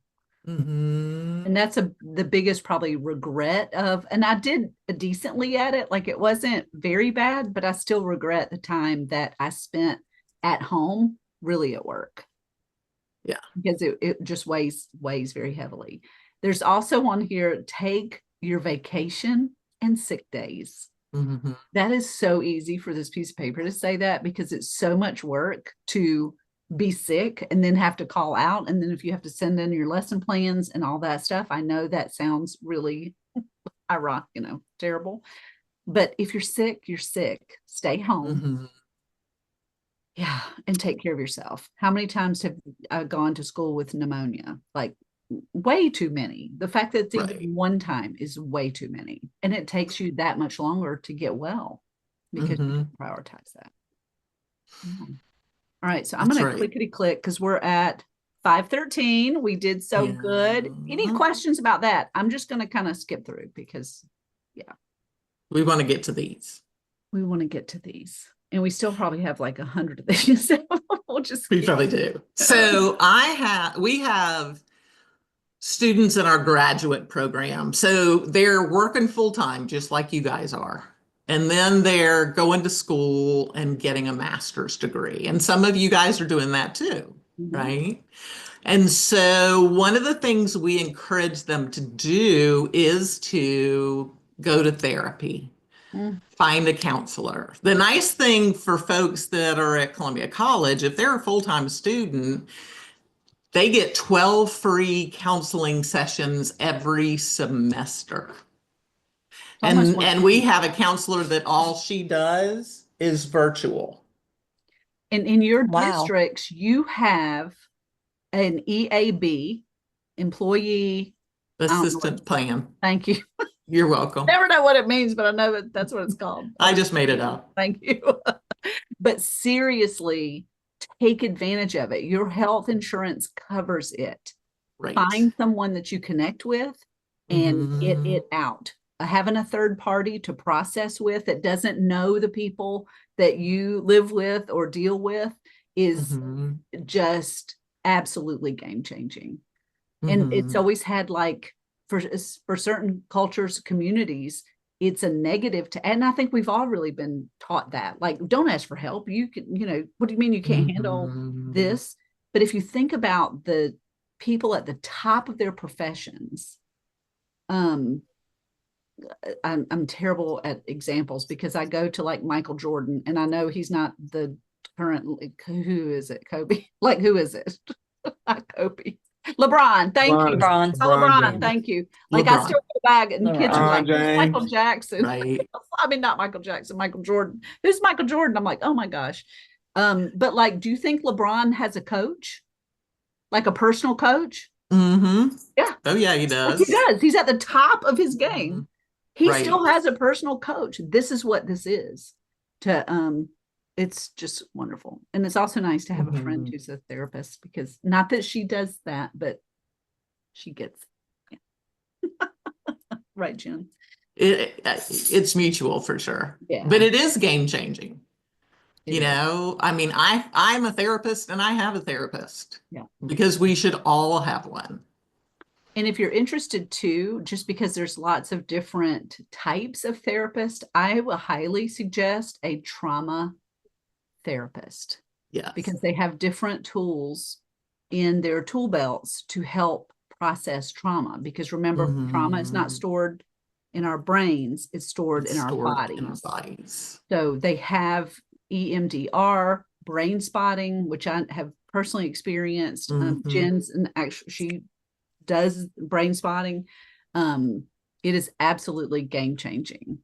Mm-hmm. And that's the biggest probably regret of, and I did decently at it. Like, it wasn't very bad, but I still regret the time that I spent at home really at work. Yeah. Because it just weighs very heavily. There's also on here, take your vacation and sick days. Mm-hmm. That is so easy for this piece of paper to say that, because it's so much work to be sick and then have to call out. And then if you have to send in your lesson plans and all that stuff, I know that sounds really ironic, terrible. But if you're sick, you're sick. Stay home. Mm-hmm. Yeah. And take care of yourself. How many times have I gone to school with pneumonia? Like, way too many. The fact that it's even one time is way too many. And it takes you that much longer to get well because you prioritize that. Yeah. All right. So I'm going to clickety click because we're at 5:13. We did so good. Any questions about that? I'm just going to kind of skip through because, we want to get to these. We want to get to these. And we still probably have like 100 of these. We probably do. So we have students in our graduate program. So they're working full-time, just like you guys are. And then they're going to school and getting a master's degree. And some of you guys are doing that too, right? And so one of the things we encourage them to do is to go to therapy. Find a counselor. The nice thing for folks that are at Columbia College, if they're a full-time student, they get 12 free counseling sessions every semester. And we have a counselor that all she does is virtual. And in your districts, you have an EAB, employee assistant plan. Thank you. You're welcome. Never know what it means, but I know that that's what it's called. I just made it up. Thank you. But seriously, take advantage of it. Your health insurance covers it. Right. Find someone that you connect with and get it out. Having a third party to process with that doesn't know the people that you live with or deal with is just absolutely game changing. And it's always had, like, for certain cultures, communities, it's a negative and I think we've all really been taught that, like, don't ask for help. You can, what do you mean you can't handle this? But if you think about the people at the top of their professions, I'm terrible at examples because I go to, like, Michael Jordan and I know he's not the current, who is it? Kobe? Like, who is it? Not Kobe. LeBron, thank you. LeBron. Oh, LeBron, James. thank you. Like I LeBron. still go back in the kitchen, LeBron like, who's Michael James. Jackson? Right. I mean, not Michael Jackson, Michael Jordan. Who's Michael Jordan? I'm like, oh my gosh. But like, do you think LeBron has a coach? Like a personal coach? Mm-hmm. Yeah. Oh yeah, he Like does. he does. He's at the top of his game. He Right. still has a personal coach. This is what this is. It's just wonderful. And it's also nice to have a friend who's a therapist, because not that she does that, but she gets right, Jen. It's mutual for sure. Yeah. But it is game changing. It You is. know, I mean, I'm a therapist and I have a therapist. Yeah. Because we should all have one. And if you're interested too, just because there's lots of different types of therapists, I will highly suggest a trauma therapist, Yes. because they have different tools in their tool belts to help process trauma. Because remember, trauma is not Mhm. stored in our brains, it's stored It's in our stored bodies. in our bodies. So they have EMDR, brain spotting, which I have personally experienced. Mhm. Jen's and actually she does brain spotting. It is absolutely game changing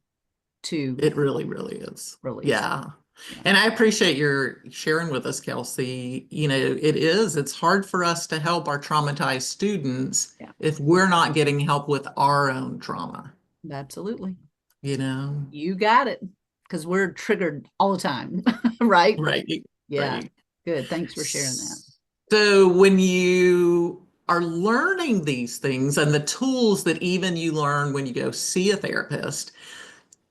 to It really, really is. release. Yeah. And I appreciate your sharing with us, Kelsey. You know, it's hard for us to help our traumatized students Yeah. if we're not getting help with our own trauma, Absolutely. you know? You got it. Because we're triggered all the time, right? Right. Yeah. Right. Good. Thanks for sharing that. So when you are learning these things and the tools that even you learn when you go see a therapist,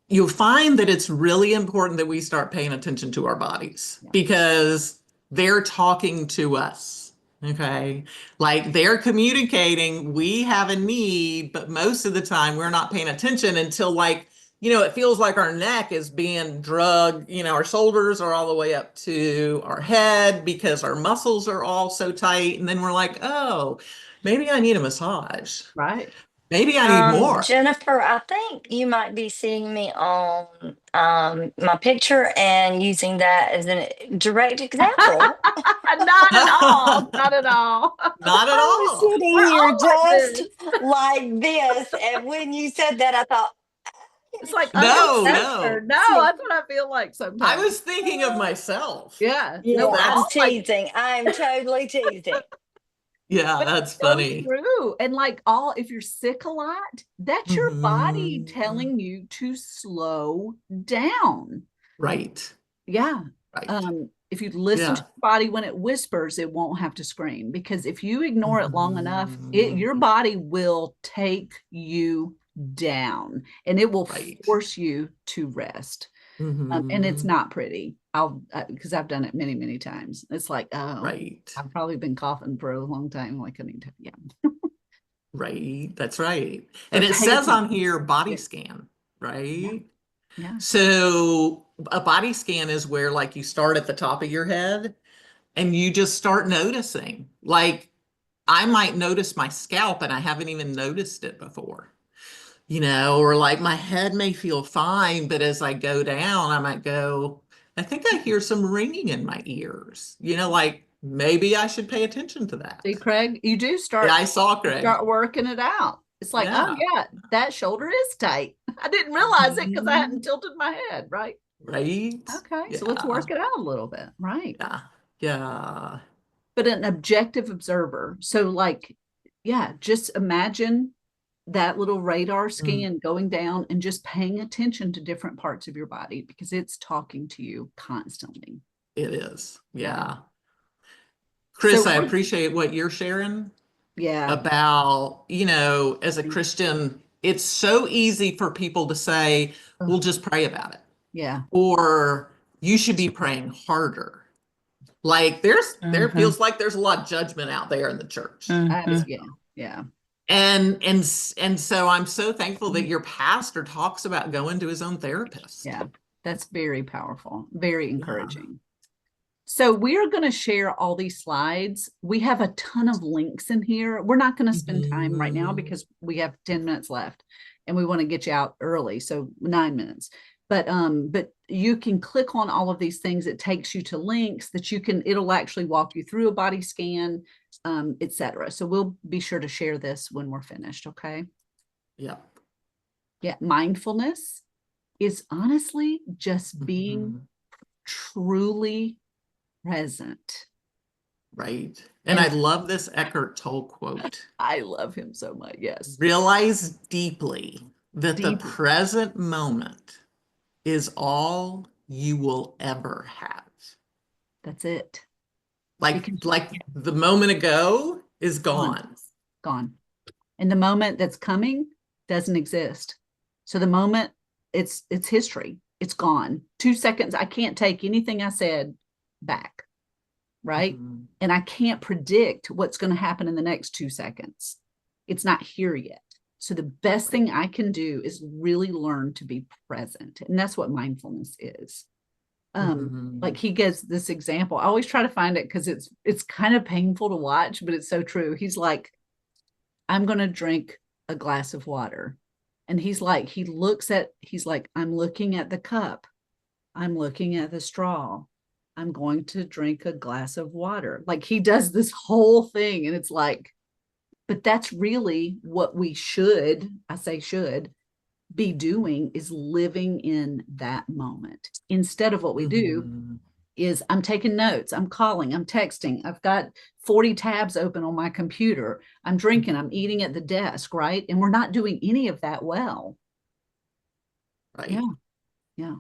you'll find that it's really important that we start paying attention to our bodies, because they're talking to us. Okay. Like they're communicating, we have a need, but most of the time we're not paying attention until, like, you know, it feels like our neck is being drugged, you know, our shoulders are all the way up to our head because our muscles are all so tight. And then we're like, oh, maybe I need a massage. Right. Maybe I need more. Jennifer, I think you might be seeing me on my picture and using that as a direct example. Not at all. Not at all. Not at I was all. sitting We're here all like just like this, and when you said that, I thought, It's like, No, no. no. That's what I feel like sometimes. I was thinking of myself. Yeah. yeah, No, we're I'm all like, teasing. I'm totally teasing. Yeah, but that's it's so funny. true. And like if you're sick a lot, that's your body Mhm. telling you to slow down. Right. Yeah. Right. If you listen to Yeah. your body when it whispers, it won't have to scream, because if you ignore it long enough, Mhm. your body will take you down, and it will Right. force you to rest. And it's Mhm. not pretty. Because I've done it many, many times. It's like, oh, Right. I've probably been coughing for a long time. Like I need to, yeah. Right. That's right. And it pay says on attention. here body Yeah. scan, right? Yeah. So a body scan is where, like, you start at the top of your head and you just start noticing. Like, I might notice my scalp and I haven't even noticed it before, you know, or like my head may feel fine, but as I go down, I might go, I think I hear some ringing in my ears, you know, like maybe I should pay attention to that. See, Craig, you do start, Yeah, I saw Craig. start working it out. It's like, oh yeah, that shoulder is tight. I didn't realize it because I hadn't tilted my head, right? Right. Okay, so let's work it out a little bit, right? Yeah. Yeah. But an objective observer. So like, yeah, just imagine that little radar scan going down and just paying attention to different parts of your body, because it's talking to you constantly. It is. Yeah. Chris, So I what- appreciate what you're sharing Yeah. about, you know, as a Christian, it's so easy for people to say, we'll just pray about it. Yeah. Or you should be praying harder. Like there feels like there's a lot of judgment out there in the church. Yeah. Yeah. And so I'm so thankful that your pastor talks about going to his own therapist. Yeah. That's very powerful, very encouraging. So we're going to share all these slides. We have a ton of links in here. We're not going to spend time right now because we have 10 minutes left and we want to get you out early. So 9 minutes. But you can click on all of these things. It takes you to links that it'll actually walk you through a body scan, etc. So we'll be sure to share this when we're finished. Okay. Yeah. Yeah. Mindfulness is honestly just being Mhm. truly present. Right. And I love this Eckhart Tolle quote. I love him so much. Yes. Realize deeply that the Deeply. present moment is all you will ever have. That's it. Like Because- the moment ago is Gone. gone. Gone. And the moment that's coming doesn't exist. So the moment, it's history. It's gone. 2 seconds. I can't take anything I said back. Right. Mhm. And I can't predict what's going to happen in the next 2 seconds. It's not here yet. So the best thing I can do is really learn to be present. And that's what mindfulness is. Mhm. Like he gives this example. I always try to find it because it's kind of painful to watch, but it's so true. He's like, I'm going to drink a glass of water. And he's like, I'm looking at the cup. I'm looking at the straw. I'm going to drink a glass of water. Like he does this whole thing. And it's like, but that's really what we should be doing, is living in that moment. Instead of what we do Mhm. is I'm taking notes, I'm calling, I'm texting, I've got 40 tabs open on my computer, I'm drinking, I'm eating at the desk, right? And we're not doing any of that well. Right. Yeah. Yeah.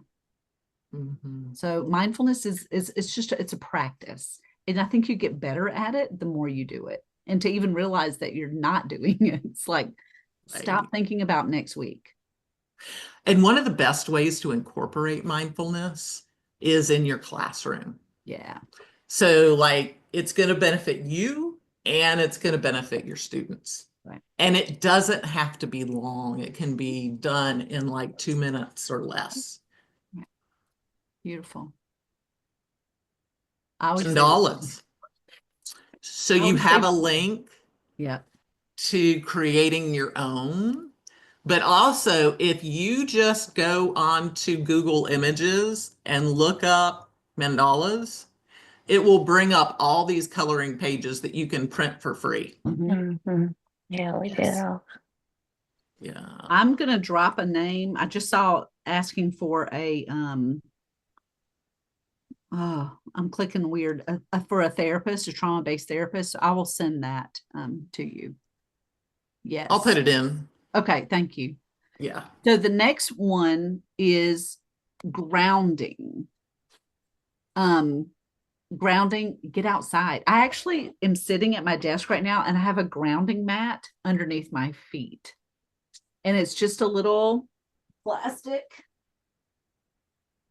Mhm. So mindfulness it's a practice. And I think you get better at it the more you do it. And to even realize that you're not doing it, it's like, stop Right. thinking about next week. And one of the best ways to incorporate mindfulness is in your classroom. Yeah. So like it's going to benefit you and it's going to benefit your students. Right. And it doesn't have to be long. It can be done in like 2 minutes or less. Beautiful. I always say, $10. So I you always have say- a link yeah. to creating your own. But also, if you just go on to Google Images and look up mandalas, it will bring up all these coloring pages that you can print for free. Mhm. Yeah, we did Yes. all. Yeah. I'm going to drop a name. I just saw asking for I'm clicking weird for a therapist, a trauma-based therapist. I will send that to you. Yes. I'll put it in. Okay. Thank you. Yeah. So the next one is grounding. Grounding, get outside. I actually am sitting at my desk right now and I have a grounding mat underneath my feet. And it's just a little plastic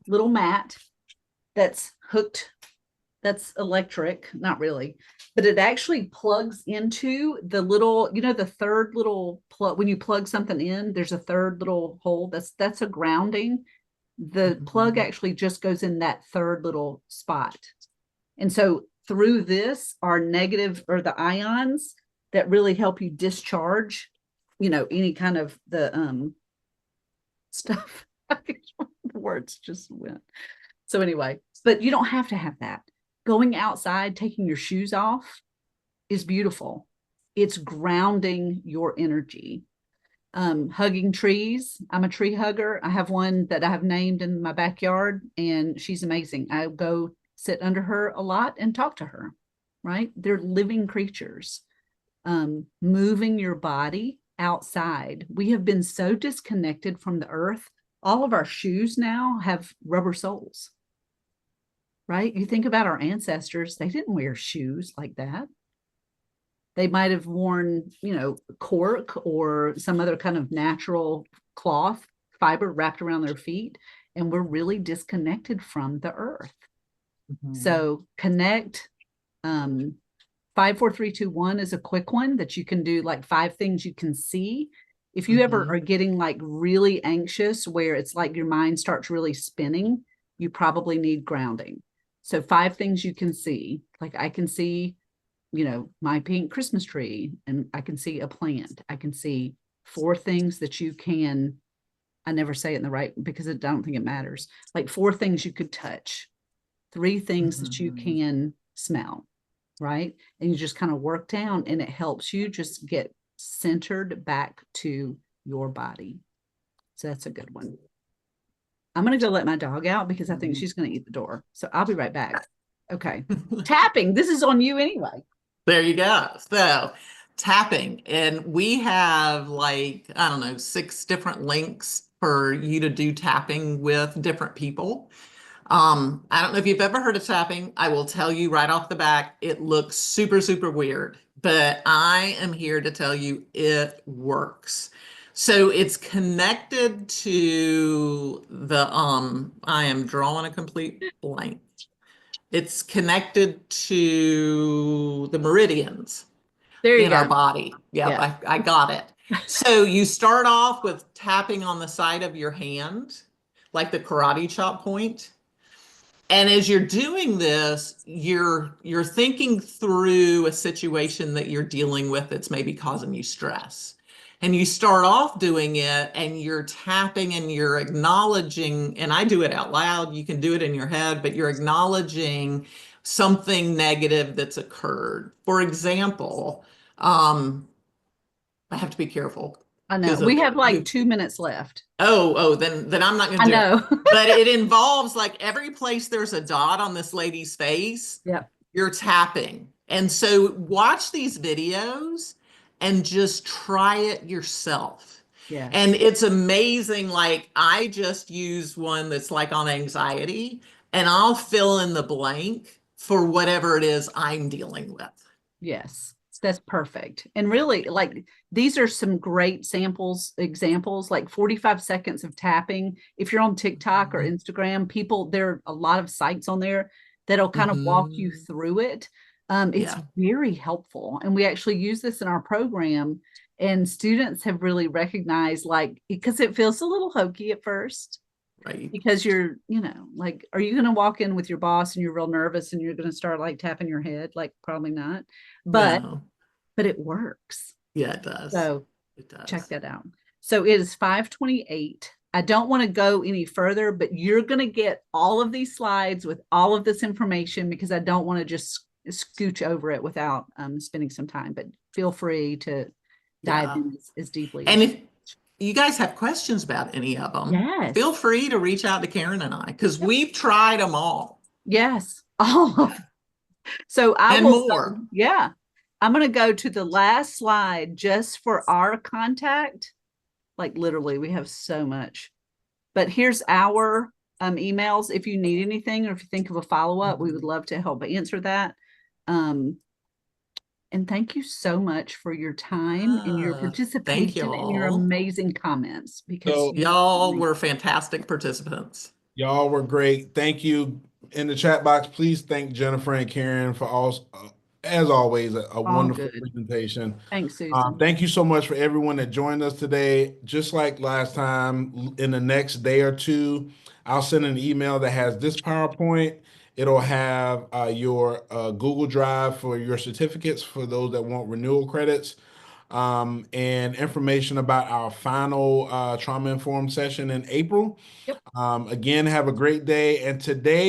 little mat that's hooked, that's electric, not really, but it actually plugs into the little, the third little plug. When you plug something in, there's a third little hole. That's a grounding. The plug actually just goes in that third little spot. And so through this are negative, or the ions that really help you discharge, any kind of the stuff. The words just went. So anyway, but you don't have to have that. Going outside, taking your shoes off is beautiful. It's grounding your energy. Hugging trees. I'm a tree hugger. I have one that I have named in my backyard, and she's amazing. I go sit under her a lot and talk to her, right? They're living creatures. Moving your body outside. We have been so disconnected from the earth. All of our shoes now have rubber soles, right? You think about our ancestors, they didn't wear shoes like that. They might have worn, cork or some other kind of natural cloth fiber wrapped around their feet. And we're really disconnected from the earth. So connect. 5, 4, 3, 2, 1 is a quick one that you can do, like 5 things you can see. If you ever are getting like really anxious, where it's like your mind starts really spinning, you probably need grounding. So 5 things you can see. Like I can see, my pink Christmas tree, and I can see a plant. I can see 4 things that you can I never say it in the right because I don't think it matters. Like 4 things you could touch, 3 things that you can smell, right? And you just kind of work down and it helps you just get centered back to your body. So that's a good one. I'm going to go let my dog out because I think she's going to eat the door. So I'll be right back. Okay. Tapping. This is on you anyway. There you go. So tapping, and we have like, I don't know, 6 different links for you to do tapping with different people. I don't know if you've ever heard of tapping. I will tell you right off the back, it looks super, super weird, but I am here to tell you it works. So it's connected to the, I am drawing a complete blank. It's connected to the meridians There you in our go. body. Yep, Yeah. I got it. So you start off with tapping on the side of your hand, like the karate chop point. And as you're doing this, you're thinking through a situation that you're dealing with that's maybe causing you stress. And you start off doing it and you're tapping and you're acknowledging, and I do it out loud, you can do it in your head, but you're acknowledging something negative that's occurred. For example, I have to be careful. I know. We have like 2 minutes left. Then I'm not going to I do it. know. But it involves like every place there's a dot on this lady's face, Yep. you're tapping. And so watch these videos and just try it yourself. Yeah. And it's amazing. Like I just use one that's like on anxiety, and I'll fill in the blank for whatever it is I'm dealing with. Yes. That's perfect. And really, like, these are some great examples, like 45 seconds of tapping. If you're on TikTok or Instagram, there are a lot of sites on there that'll kind of walk you through it. It's very helpful. And we actually use this in our program, and students have really recognized, like, because it feels a little hokey at first. Right. Because you're, like, are you going to walk in with your boss and you're real nervous and you're going to start like tapping your head? Like, probably not, but it works. Yeah, it does. So it does. Check that out. So it is 5:28. I don't want to go any further, but you're going to get all of these slides with all of this information because I don't want to just scooch over it without spending some time, but feel free to dive in as deeply. And if you guys have questions about any of them, feel free to reach out to Karen and I, because we've tried them all. Yes. All of them. So I will. More. Yeah. I'm going to go to the last slide just for our contact. Like literally, we have so much. But here's our emails. If you need anything or if you think of a follow-up, we would love to help answer that. And thank you so much for your time and your participation and your amazing comments, because y'all were fantastic participants. Y'all were great. Thank you. In the chat box, please thank Jennifer and Karen for as always, a wonderful presentation. Thanks, Susan. Thank you so much for everyone that joined us today. Just like last time, in the next day or two, I'll send an email that has this PowerPoint. It'll have your Google Drive for your certificates for those that want renewal credits, and information about our final trauma-informed session in April. Yep. Again, have a great day. And today,